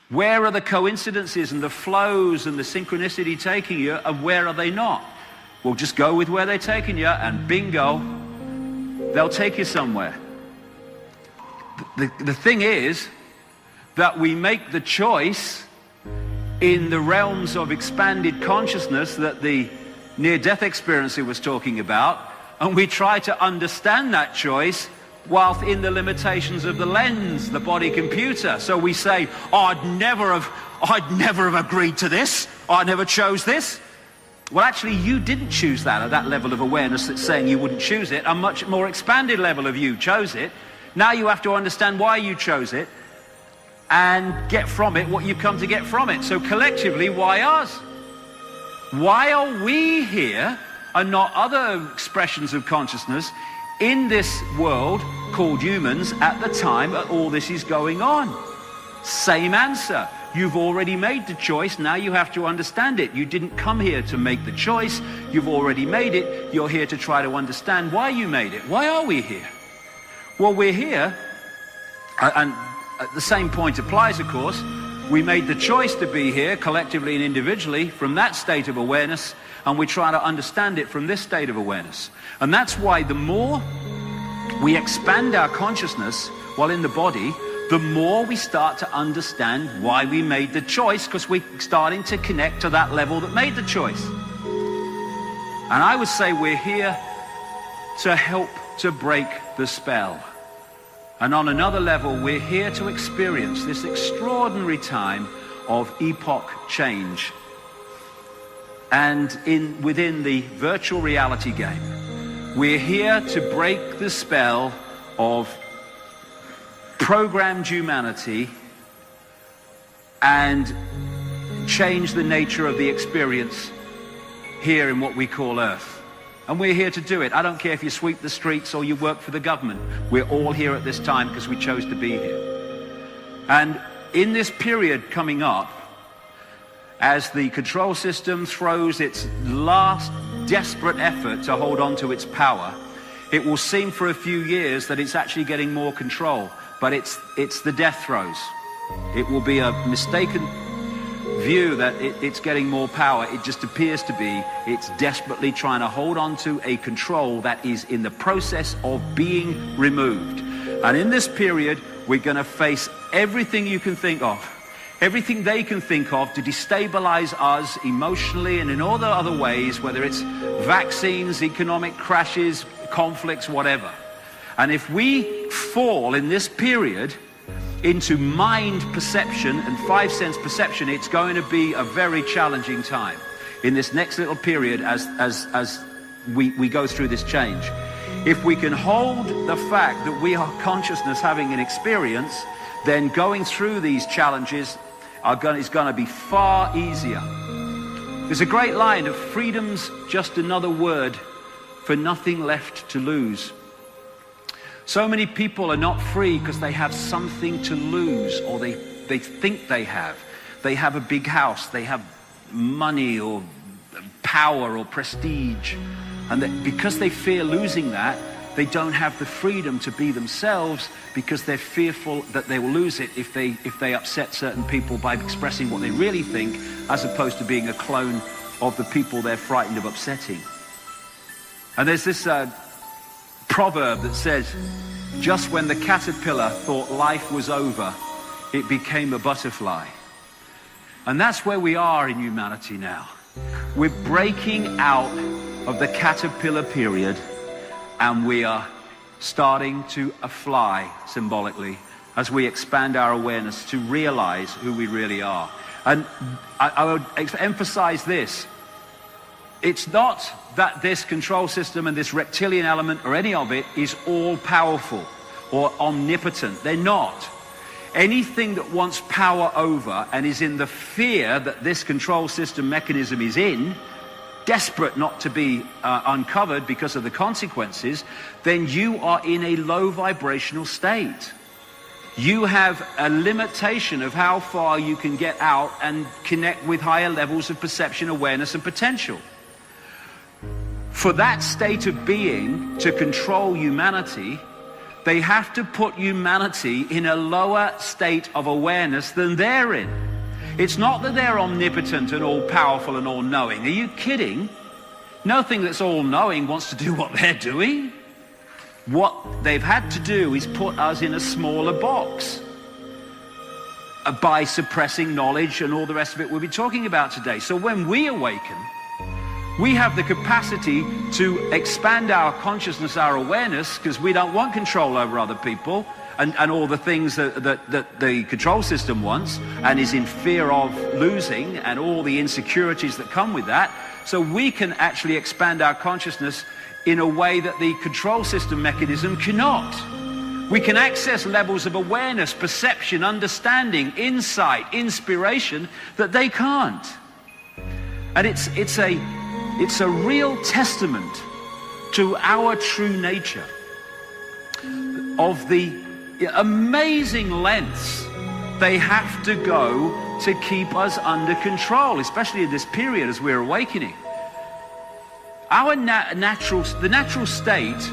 Where are the coincidences and the flows and the synchronicity taking you, and where are they not? Well, just go with where they're taking you, and bingo, they'll take you somewhere. The thing is that we make the choice in the realms of expanded consciousness that the near-death experiencer was talking about, and we try to understand that choice whilst in the limitations of the lens, the body computer. So we say, oh, I'd never have agreed to this. I never chose this. Well, actually, you didn't choose that at that level of awareness that's saying you wouldn't choose it. A much more expanded level of you chose it. Now you have to understand why you chose it and get from it what you come to get from it. So collectively, why us? Why are we here and not other expressions of consciousness in this world called humans at the time that all this is going on? Same answer. You've already made the choice. Now you have to understand it. You didn't come here to make the choice. You've already made it. You're here to try to understand why you made it. Why are we here? Well, we're here, and the same point applies, of course. We made the choice to be here collectively and individually from that state of awareness, and we try to understand it from this state of awareness. And that's why the more we expand our consciousness while in the body, the more we start to understand why we made the choice, because we're starting to connect to that level that made the choice. And I would say we're here to help to break the spell. And on another level, we're here to experience this extraordinary time of epoch change. And within the virtual reality game, we're here to break the spell of programmed humanity and change the nature of the experience here in what we call Earth. And we're here to do it. I don't care if you sweep the streets or you work for the government. We're all here at this time because we chose to be here. And in this period coming up, as the control system throws its last desperate effort to hold on to its power, it will seem for a few years that it's actually getting more control. But it's the death throes. It will be a mistaken view that it's getting more power. It just appears to be. It's desperately trying to hold on to a control that is in the process of being removed. And in this period, we're going to face everything you can think of, everything they can think of to destabilize us emotionally and in all the other ways, whether it's vaccines, economic crashes, conflicts, whatever. And if we fall in this period into mind perception and five sense perception, it's going to be a very challenging time in this next little period as we go through this change. If we can hold the fact that we are consciousness having an experience, then going through these challenges is going to be far easier. There's a great line of freedom's just another word for nothing left to lose. So many people are not free because they have something to lose, or they think they have. They have a big house, they have money or power or prestige, and because they fear losing that, they don't have the freedom to be themselves because they're fearful that they will lose it if they upset certain people by expressing what they really think, as opposed to being a clone of the people they're frightened of upsetting. And there's this proverb that says, just when the caterpillar thought life was over, it became a butterfly. And that's where we are in humanity now. We're breaking out of the caterpillar period, and we are starting to fly symbolically as we expand our awareness to realize who we really are. And I would emphasize this. It's not that this control system and this reptilian element or any of it is all powerful or omnipotent. They're not. Anything that wants power over and is in the fear that this control system mechanism is in, desperate not to be uncovered because of the consequences, then you are in a low vibrational state. You have a limitation of how far you can get out and connect with higher levels of perception, awareness, and potential. For that state of being to control humanity, they have to put humanity in a lower state of awareness than they're in. It's not that they're omnipotent and all-powerful and all-knowing. Are you kidding? Nothing that's all-knowing wants to do what they're doing. What they've had to do is put us in a smaller box by suppressing knowledge and all the rest of it we'll be talking about today. So when we awaken, we have the capacity to expand our consciousness, our awareness, because we don't want control over other people and all the things that the control system wants and is in fear of losing, and all the insecurities that come with that. So we can actually expand our consciousness in a way that the control system mechanism cannot. We can access levels of awareness, perception, understanding, insight, inspiration that they can't. And it's a real testament to our true nature of the amazing lengths they have to go to keep us under control, especially in this period as we're awakening. The natural state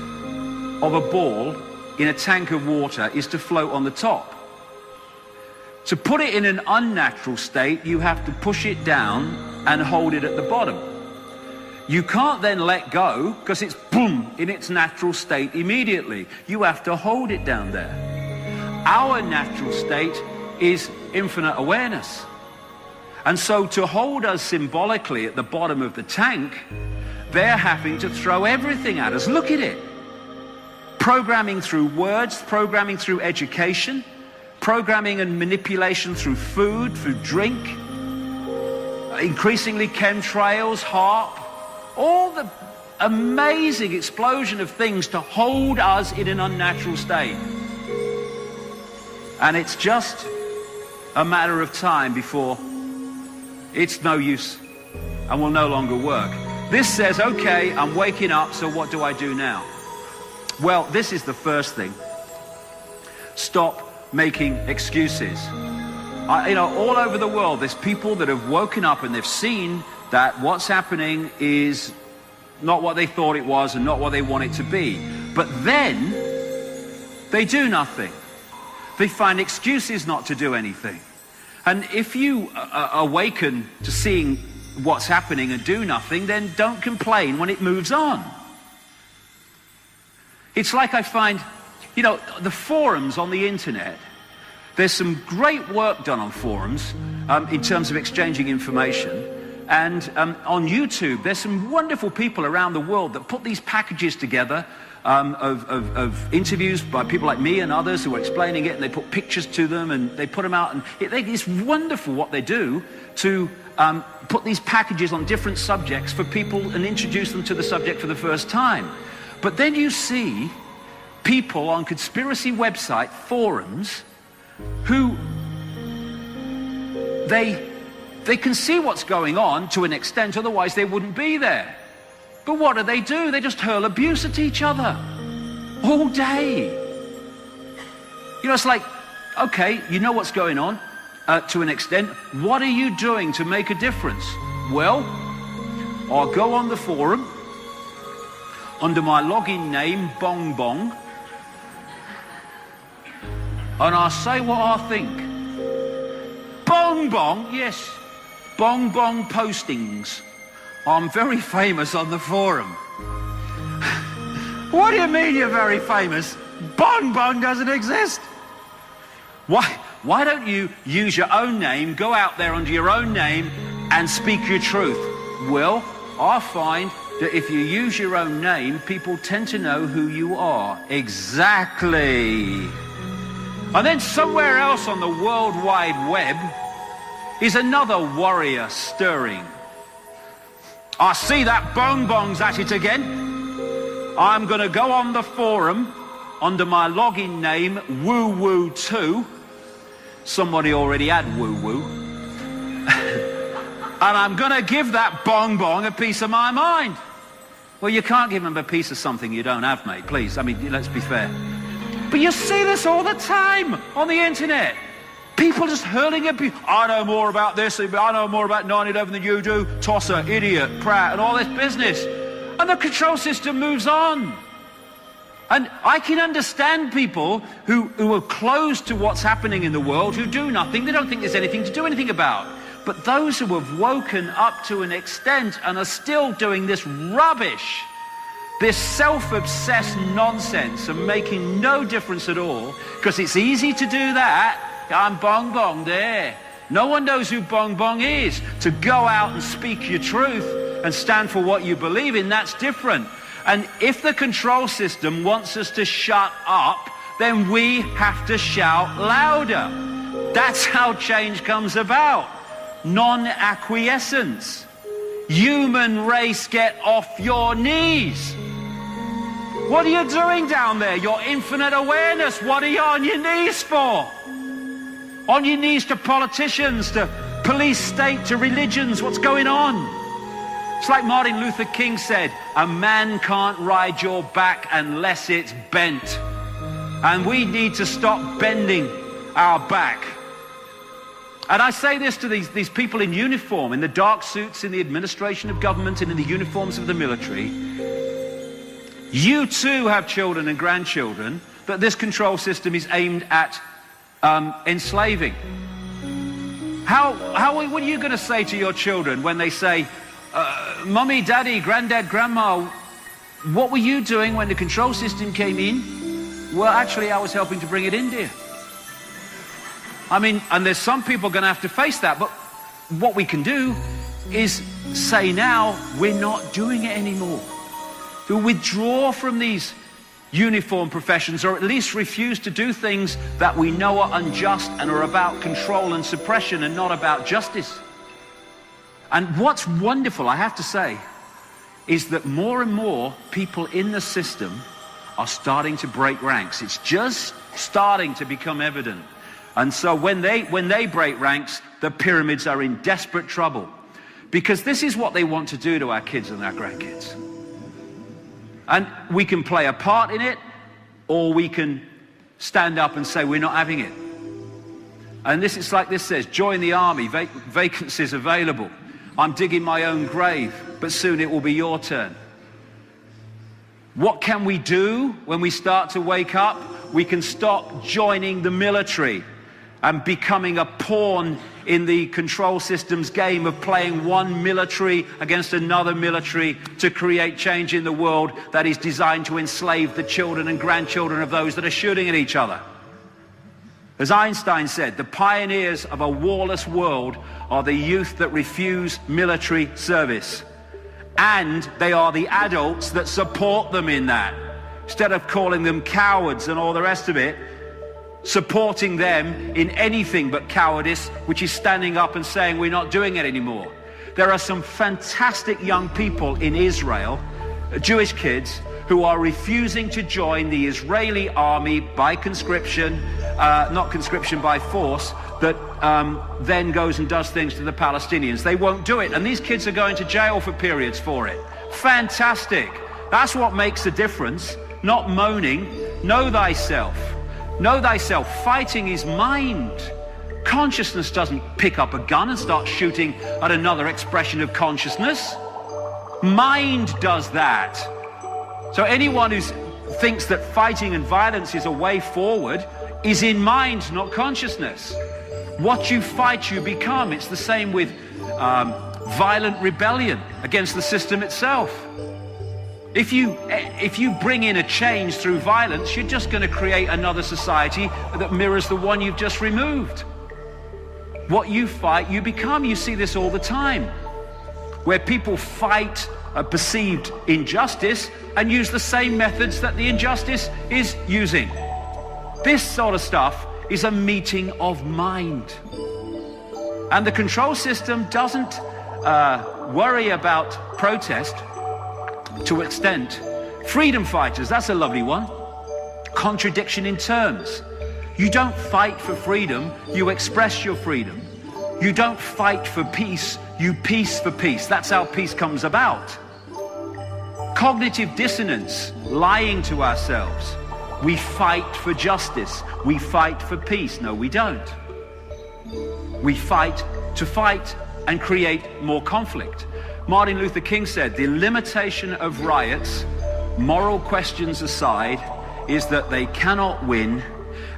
of a ball in a tank of water is to float on the top. To put it in an unnatural state, you have to push it down and hold it at the bottom. You can't then let go because it's boom in its natural state immediately. You have to hold it down there. Our natural state is infinite awareness. And so to hold us symbolically at the bottom of the tank, they're having to throw everything at us. Look at it. Programming through words, programming through education, programming and manipulation through food, through drink, increasingly chemtrails, HAARP, all the amazing explosion of things to hold us in an unnatural state. And it's just a matter of time before it's no use and will no longer work. This says, okay, I'm waking up, so what do I do now? Well, this is the first thing. Stop making excuses. All over the world, there's people that have woken up and they've seen that what's happening is not what they thought it was and not what they want it to be. But then they do nothing. They find excuses not to do anything. And if you awaken to seeing what's happening and do nothing, then don't complain when it moves on. It's like I find, the forums on the internet, there's some great work done on forums in terms of exchanging information. And on YouTube, there's some wonderful people around the world that put these packages together of interviews by people like me and others who are explaining it, and they put pictures to them and they put them out. And it's wonderful what they do to put these packages on different subjects for people and introduce them to the subject for the first time. But then you see people on conspiracy website forums who they can see what's going on to an extent, otherwise they wouldn't be there. But what do? They just hurl abuse at each other all day. It's like, okay, you know what's going on to an extent. What are you doing to make a difference? Well, I'll go on the forum under my login name, Bong Bong, and I'll say what I think. Bong Bong, yes. Bong Bong postings. I'm very famous on the forum. What do you mean you're very famous? Bong Bong doesn't exist. Why don't you use your own name, go out there under your own name and speak your truth? Well, I find that if you use your own name, people tend to know who you are. Exactly. And then somewhere else on the World Wide Web is another warrior stirring. I see that Bong Bong's at it again. I'm going to go on the forum under my login name, Woo Woo 2. Somebody already had Woo Woo. And I'm going to give that Bong Bong a piece of my mind. Well, you can't give him a piece of something you don't have, mate, please. I mean, let's be fair. But you see this all the time on the internet. People just hurling abuse. I know more about this, I know more about 9/11 than you do. Tosser, idiot, Pratt, and all this business. And the control system moves on. And I can understand people who are closed to what's happening in the world, who do nothing. They don't think there's anything to do anything about. But those who have woken up to an extent and are still doing this rubbish, this self-obsessed nonsense and making no difference at all, because it's easy to do that. I'm bong bong there. No one knows who bong bong is. To go out and speak your truth and stand for what you believe in, that's different. And if the control system wants us to shut up, then we have to shout louder. That's how change comes about. Non-acquiescence. Human race, get off your knees. What are you doing down there? Your infinite awareness. What are you on your knees for? On your knees to politicians, to police state, to religions. What's going on? It's like Martin Luther King said, a man can't ride your back unless it's bent. And we need to stop bending our back. And I say this to these people in uniform, in the dark suits, in the administration of government, and in the uniforms of the military. You too have children and grandchildren that this control system is aimed at enslaving. What are you going to say to your children when they say, Mummy, Daddy, Granddad, Grandma, what were you doing when the control system came in? Well, actually, I was helping to bring it in, dear. I mean, and there's some people going to have to face that, but what we can do is say now, we're not doing it anymore. To withdraw from these uniform professions, or at least refuse to do things that we know are unjust and are about control and suppression and not about justice. And what's wonderful, I have to say, is that more and more people in the system are starting to break ranks. It's just starting to become evident. And so when they break ranks, the pyramids are in desperate trouble. Because this is what they want to do to our kids and our grandkids. And we can play a part in it, or we can stand up and say we're not having it. And this is like this says, join the army, vacancies available. I'm digging my own grave, but soon it will be your turn. What can we do when we start to wake up? We can stop joining the military and becoming a pawn in the control system's game of playing one military against another military to create change in the world that is designed to enslave the children and grandchildren of those that are shooting at each other. As Einstein said, the pioneers of a warless world are the youth that refuse military service. And they are the adults that support them in that. Instead of calling them cowards and all the rest of it, supporting them in anything but cowardice, which is standing up and saying we're not doing it anymore. There are some fantastic young people in Israel, Jewish kids, who are refusing to join the Israeli army by conscription, not conscription, by force, that then goes and does things to the Palestinians. They won't do it, and these kids are going to jail for periods for it. Fantastic. That's what makes a difference, not moaning. Know thyself. Know thyself. Fighting is mind. Consciousness doesn't pick up a gun and start shooting at another expression of consciousness. Mind does that. So anyone who thinks that fighting and violence is a way forward is in mind, not consciousness. What you fight, you become. It's the same with violent rebellion against the system itself. If you bring in a change through violence, you're just going to create another society that mirrors the one you've just removed. What you fight, you become. You see this all the time, where people fight a perceived injustice and use the same methods that the injustice is using. This sort of stuff is a meeting of mind. And the control system doesn't worry about protest to an extent. Freedom fighters, that's a lovely one. Contradiction in terms. You don't fight for freedom, you express your freedom. You don't fight for peace, you peace for peace. That's how peace comes about. Cognitive dissonance, lying to ourselves. We fight for justice, we fight for peace. No, we don't. We fight to fight and create more conflict. Martin Luther King said, the limitation of riots, moral questions aside, is that they cannot win,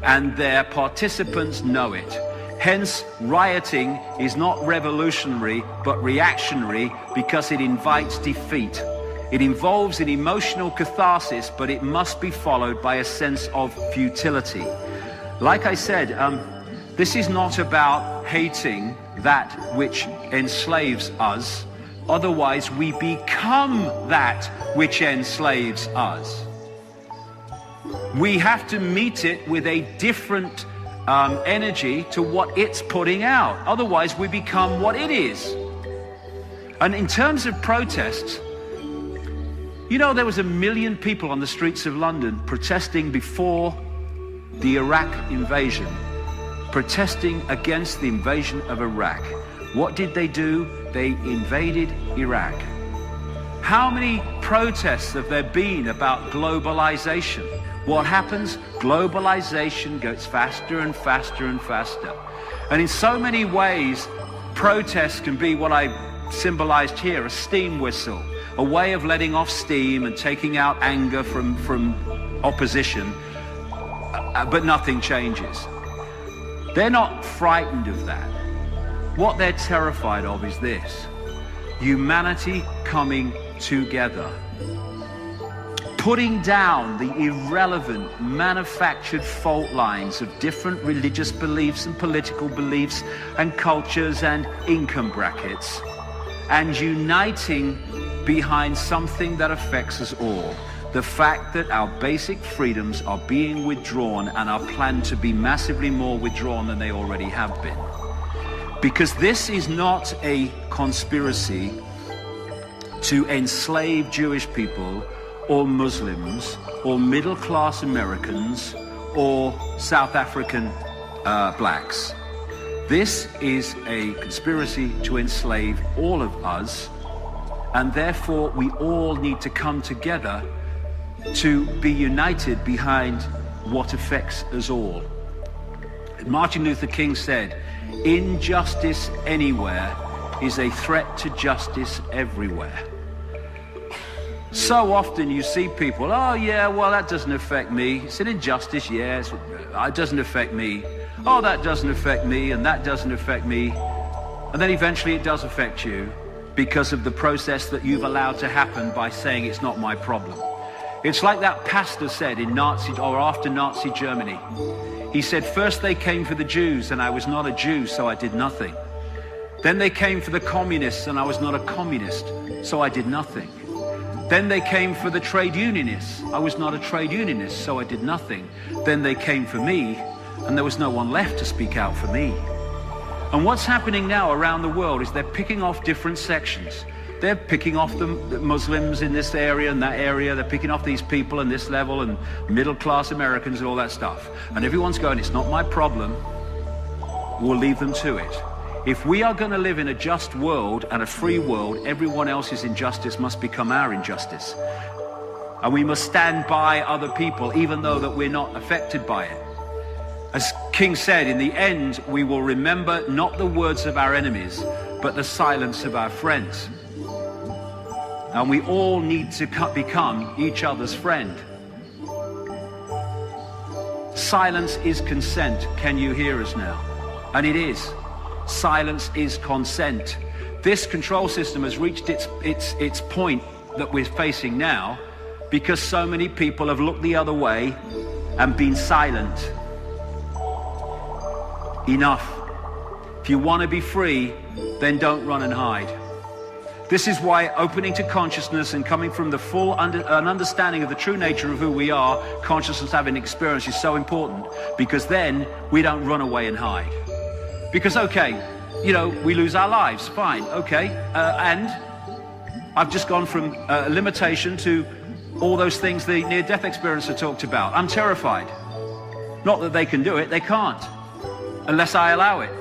and their participants know it. Hence, rioting is not revolutionary, but reactionary, because it invites defeat. It involves an emotional catharsis, but it must be followed by a sense of futility. Like I said, this is not about hating that which enslaves us. Otherwise, we become that which enslaves us. We have to meet it with a different energy to what it's putting out. Otherwise, we become what it is. And in terms of protests, you know, there was 1 million people on the streets of London protesting before the Iraq invasion, protesting against the invasion of Iraq. What did they do? They invaded Iraq. How many protests have there been about globalization? What happens? Globalization goes faster and faster and faster. And in so many ways, protests can be what I symbolized here, a steam whistle, a way of letting off steam and taking out anger from opposition, but nothing changes. They're not frightened of that. What they're terrified of is this: humanity coming together, putting down the irrelevant, manufactured fault lines of different religious beliefs and political beliefs and cultures and income brackets, and uniting behind something that affects us all. The fact that our basic freedoms are being withdrawn and are planned to be massively more withdrawn than they already have been. Because this is not a conspiracy to enslave Jewish people or Muslims or middle-class Americans or South African blacks. This is a conspiracy to enslave all of us, and therefore we all need to come together to be united behind what affects us all. Martin Luther King said, "Injustice anywhere is a threat to justice everywhere." So often you see people, oh yeah, well that doesn't affect me. It's an injustice, yes, it doesn't affect me. Oh, that doesn't affect me, and that doesn't affect me. And then eventually it does affect you because of the process that you've allowed to happen by saying it's not my problem. It's like that pastor said in Nazi, or after Nazi Germany. He said, first they came for the Jews and I was not a Jew, so I did nothing. Then they came for the communists and I was not a communist, so I did nothing. Then they came for the trade unionists. I was not a trade unionist, so I did nothing. Then they came for me, and there was no one left to speak out for me. And what's happening now around the world is they're picking off different sections. They're picking off the Muslims in this area and that area. They're picking off these people in this level and middle-class Americans and all that stuff. And everyone's going, it's not my problem. We'll leave them to it. If we are going to live in a just world and a free world, everyone else's injustice must become our injustice. And we must stand by other people, even though that we're not affected by it. As King said, in the end, we will remember not the words of our enemies, but the silence of our friends. And we all need to become each other's friend. Silence is consent. Can you hear us now? And it is. Silence is consent. This control system has reached its point that we're facing now because so many people have looked the other way and been silent. Enough. If you want to be free, then don't run and hide. This is why opening to consciousness and coming from the full understanding of the true nature of who we are, consciousness having experience, is so important, because then we don't run away and hide. Because, okay, you know, we lose our lives, fine, okay, and I've just gone from limitation to all those things the near-death experiencer talked about. I'm terrified. Not that they can do it, they can't, unless I allow it.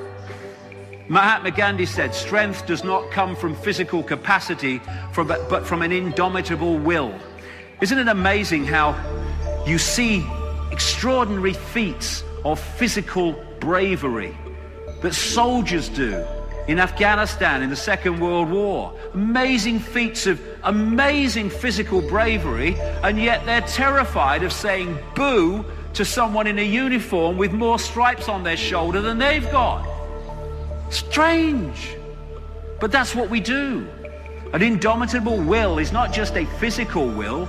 Mahatma Gandhi said, strength does not come from physical capacity, but from an indomitable will. Isn't it amazing how you see extraordinary feats of physical bravery that soldiers do in Afghanistan in the Second World War. Amazing feats of amazing physical bravery, and yet they're terrified of saying boo to someone in a uniform with more stripes on their shoulder than they've got. Strange. But that's what we do. An indomitable will is not just a physical will,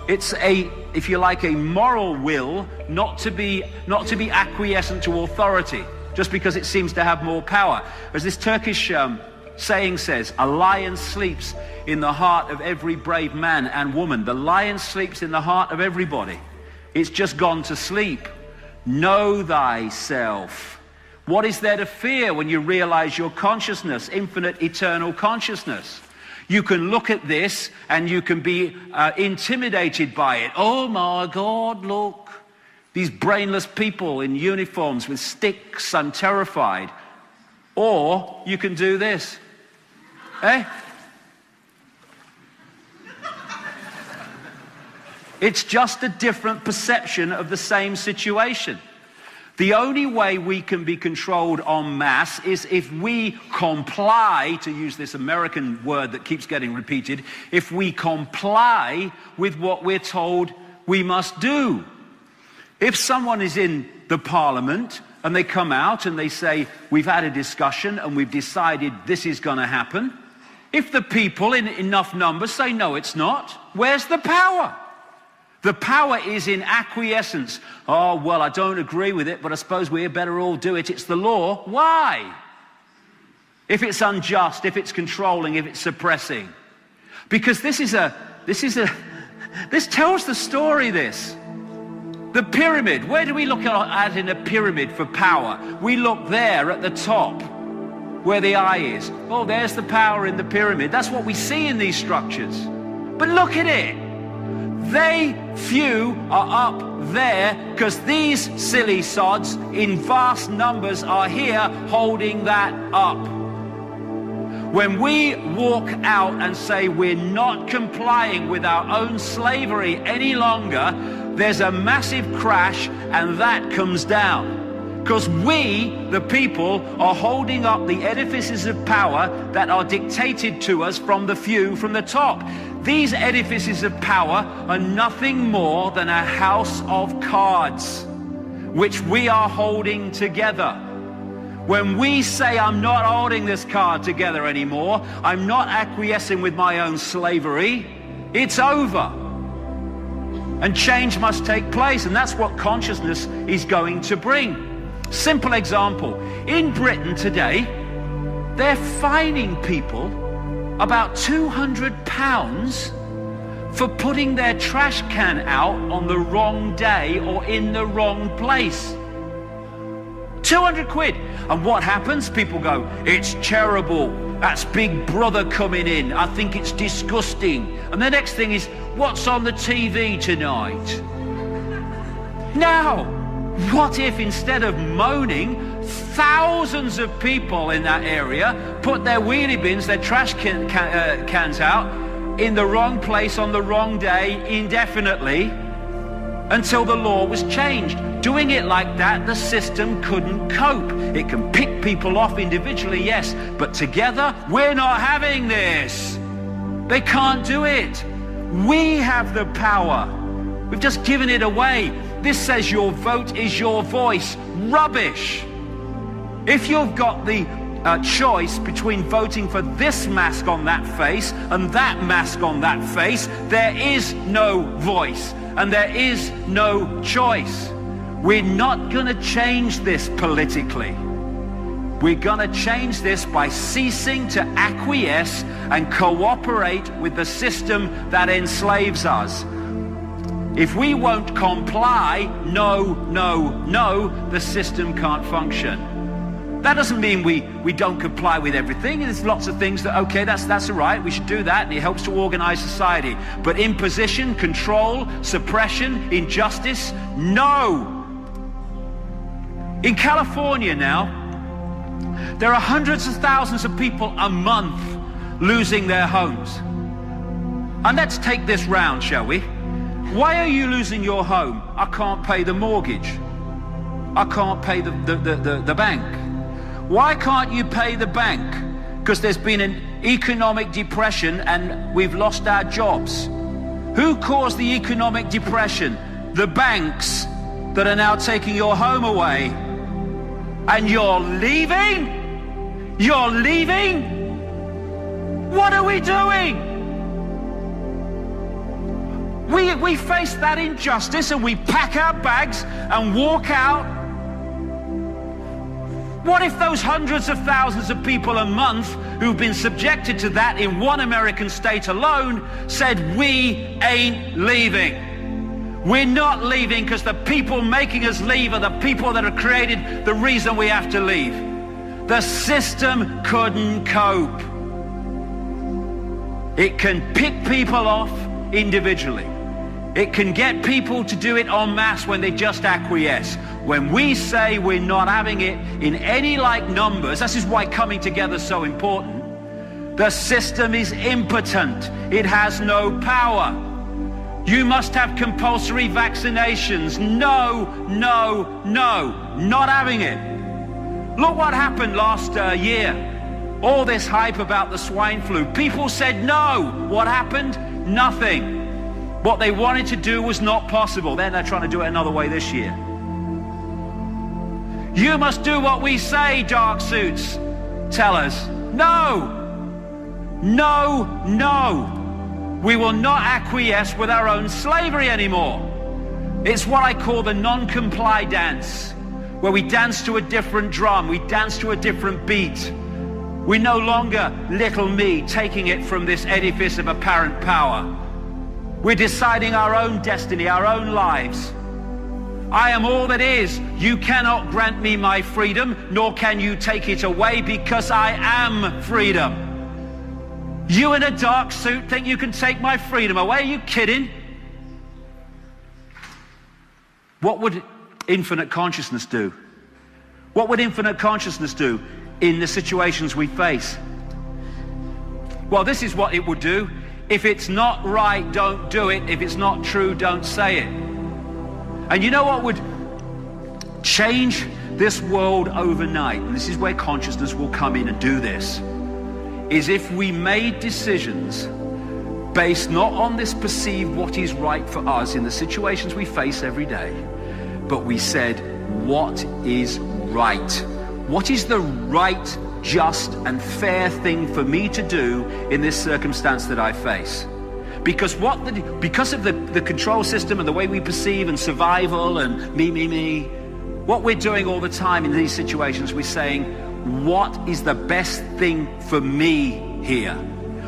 it's a, if you like, a moral will not to be acquiescent to authority just because it seems to have more power. As this Turkish saying says, a lion sleeps in the heart of every brave man and woman. The lion sleeps in the heart of everybody. It's just gone to sleep. Know thyself. What is there to fear when you realize your consciousness, infinite, eternal consciousness? You can look at this and you can be intimidated by it. Oh my God, look. These brainless people in uniforms with sticks, I'm terrified. Or you can do this. Eh? It's just a different perception of the same situation. The only way we can be controlled en masse is if we comply, to use this American word that keeps getting repeated, if we comply with what we're told we must do. If someone is in the parliament and they come out and they say, we've had a discussion and we've decided this is going to happen, if the people in enough numbers say, no, it's not, where's the power? The power is in acquiescence. Oh, well, I don't agree with it, but I suppose we better all do it. It's the law. Why? If it's unjust, if it's controlling, if it's suppressing. Because this tells the story, this. The pyramid, where do we look at in a pyramid for power? We look there at the top, where the eye is. Oh, there's the power in the pyramid. That's what we see in these structures. But look at it. They, few, are up there because these silly sods in vast numbers are here holding that up. When we walk out and say we're not complying with our own slavery any longer, there's a massive crash and that comes down. Because we, the people, are holding up the edifices of power that are dictated to us from the few from the top. These edifices of power are nothing more than a house of cards, which we are holding together. When we say, I'm not holding this card together anymore, I'm not acquiescing with my own slavery, it's over. And change must take place, and that's what consciousness is going to bring. Simple example. In Britain today, they're fining people about £200 for putting their trash can out on the wrong day or in the wrong place. 200 quid. And what happens? People go, it's terrible. That's Big Brother coming in. I think it's disgusting. And the next thing is, what's on the TV tonight? Now, what if instead of moaning, thousands of people in that area put their wheelie bins, their trash cans out in the wrong place on the wrong day indefinitely until the law was changed? Doing it like that, the system couldn't cope. It can pick people off individually, yes, but together, we're not having this. They can't do it. We have the power. We've just given it away. This says your vote is your voice. Rubbish. If you've got the choice between voting for this mask on that face and that mask on that face, there is no voice and there is no choice. We're not going to change this politically. We're going to change this by ceasing to acquiesce and cooperate with the system that enslaves us. If we won't comply, no, the system can't function. That doesn't mean we don't comply with everything. There's lots of things that, okay, that's all right, we should do that, and it helps to organize society. But imposition, control, suppression, injustice, no. In California now, there are hundreds of thousands of people a month losing their homes. And let's take this round, shall we? Why are you losing your home? I can't pay the mortgage. I can't pay the bank. Why can't you pay the bank? Because there's been an economic depression and we've lost our jobs. Who caused the economic depression? The banks that are now taking your home away. And you're leaving? You're leaving? What are we doing? We face that injustice and we pack our bags and walk out. What if those hundreds of thousands of people a month who've been subjected to that in one American state alone said, we ain't leaving. We're not leaving because the people making us leave are the people that have created the reason we have to leave. The system couldn't cope. It can pick people off individually. It can get people to do it en masse when they just acquiesce. When we say we're not having it in any like numbers, this is why coming together is so important. The system is impotent. It has no power. You must have compulsory vaccinations. No, no, no. Not having it. Look what happened last year. All this hype about the swine flu. People said no. What happened? Nothing. What they wanted to do was not possible. Then they're trying to do it another way this year. You must do what we say, dark suits tell us. No. No, no. We will not acquiesce with our own slavery anymore. It's what I call the non-comply dance, where we dance to a different drum, we dance to a different beat. We're no longer little me taking it from this edifice of apparent power. We're deciding our own destiny, our own lives. I am all that is. You cannot grant me my freedom, nor can you take it away, because I am freedom. You in a dark suit think you can take my freedom away? Are you kidding? What would infinite consciousness do? What would infinite consciousness do in the situations we face? Well, this is what it would do. If it's not right, don't do it. If it's not true, don't say it. And you know what would change this world overnight, and this is where consciousness will come in and do this, is if we made decisions based not on this perceived what is right for us in the situations we face every day, but we said, what is right? What is the right, just and fair thing for me to do in this circumstance that I face? Because because of the control system and the way we perceive and survival and me, what we're doing all the time in these situations, we're saying, what is the best thing for me here?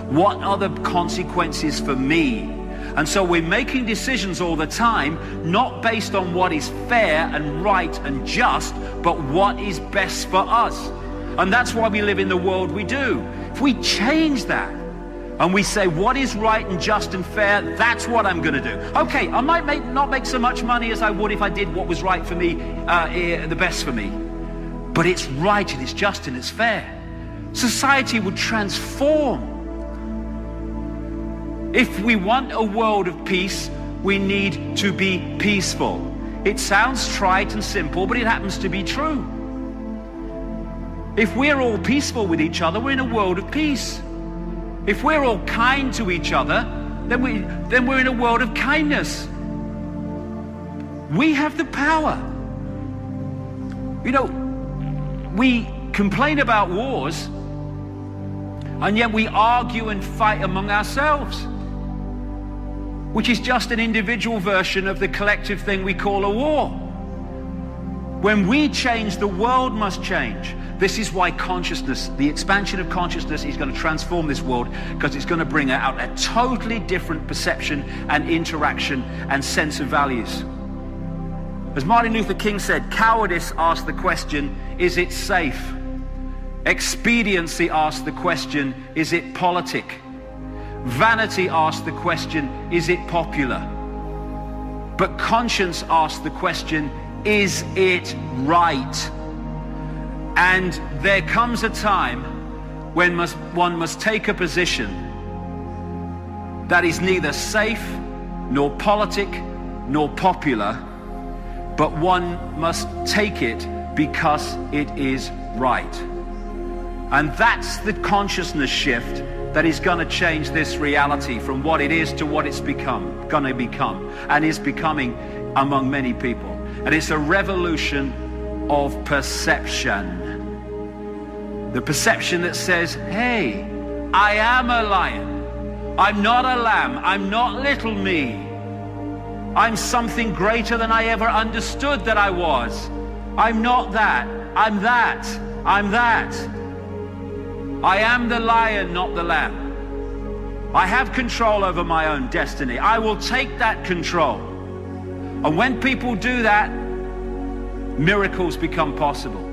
What are the consequences for me? And so we're making decisions all the time, not based on what is fair and right and just, but what is best for us. And that's why we live in the world we do. If we change that and we say what is right and just and fair, that's what I'm going to do. Okay, I might not make so much money as I would if I did what was right for me, the best for me. But it's right and it's just and it's fair. Society would transform. If we want a world of peace, we need to be peaceful. It sounds trite and simple, but it happens to be true. If we're all peaceful with each other, we're in a world of peace. If we're all kind to each other, then we're in a world of kindness. We have the power. You know, we complain about wars, and yet we argue and fight among ourselves, which is just an individual version of the collective thing we call a war. When we change, the world must change. This is why consciousness, the expansion of consciousness, is going to transform this world, because it's going to bring out a totally different perception and interaction and sense of values. As Martin Luther King said, cowardice asks the question, is it safe? Expediency asks the question, is it politic? Vanity asks the question, is it popular? But conscience asks the question, is it right? And there comes a time when one must take a position that is neither safe, nor politic, nor popular, but one must take it because it is right. And that's the consciousness shift that is going to change this reality from what it is to what it's going to become, and is becoming among many people. And it's a revolution of perception. The perception that says, hey, I am a lion. I'm not a lamb. I'm not little me. I'm something greater than I ever understood that I was. I'm not that. I'm that. I'm that. I am the lion, not the lamb. I have control over my own destiny. I will take that control. And when people do that, miracles become possible.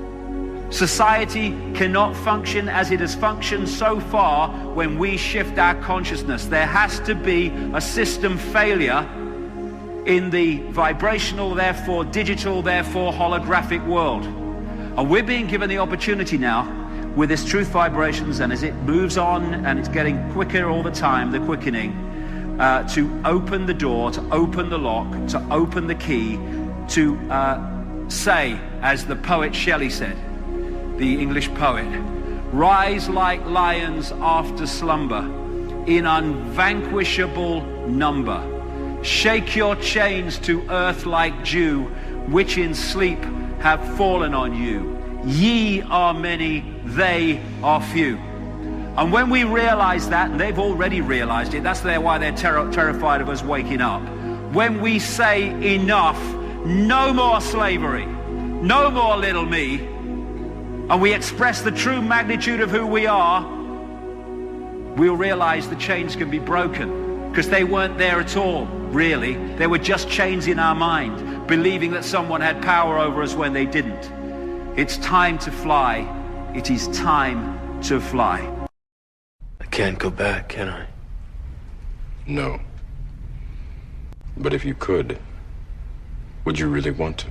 Society cannot function as it has functioned so far when we shift our consciousness. There has to be a system failure in the vibrational, therefore digital, therefore holographic world. And we're being given the opportunity now with this truth vibrations, and as it moves on and it's getting quicker all the time, the quickening, to open the door, to open the lock, to open the key, to say, as the poet Shelley said, the English poet, rise like lions after slumber in unvanquishable number. Shake your chains to earth like dew, which in sleep have fallen on you. Ye are many, they are few. And when we realize that, and they've already realized it, that's why they're terrified of us waking up. When we say enough, no more slavery, no more little me, and we express the true magnitude of who we are, we'll realize the chains can be broken, because they weren't there at all, really. They were just chains in our mind, believing that someone had power over us when they didn't. It's time to fly. It is time to fly. I can't go back, can I? No. But if you could, would you really want to?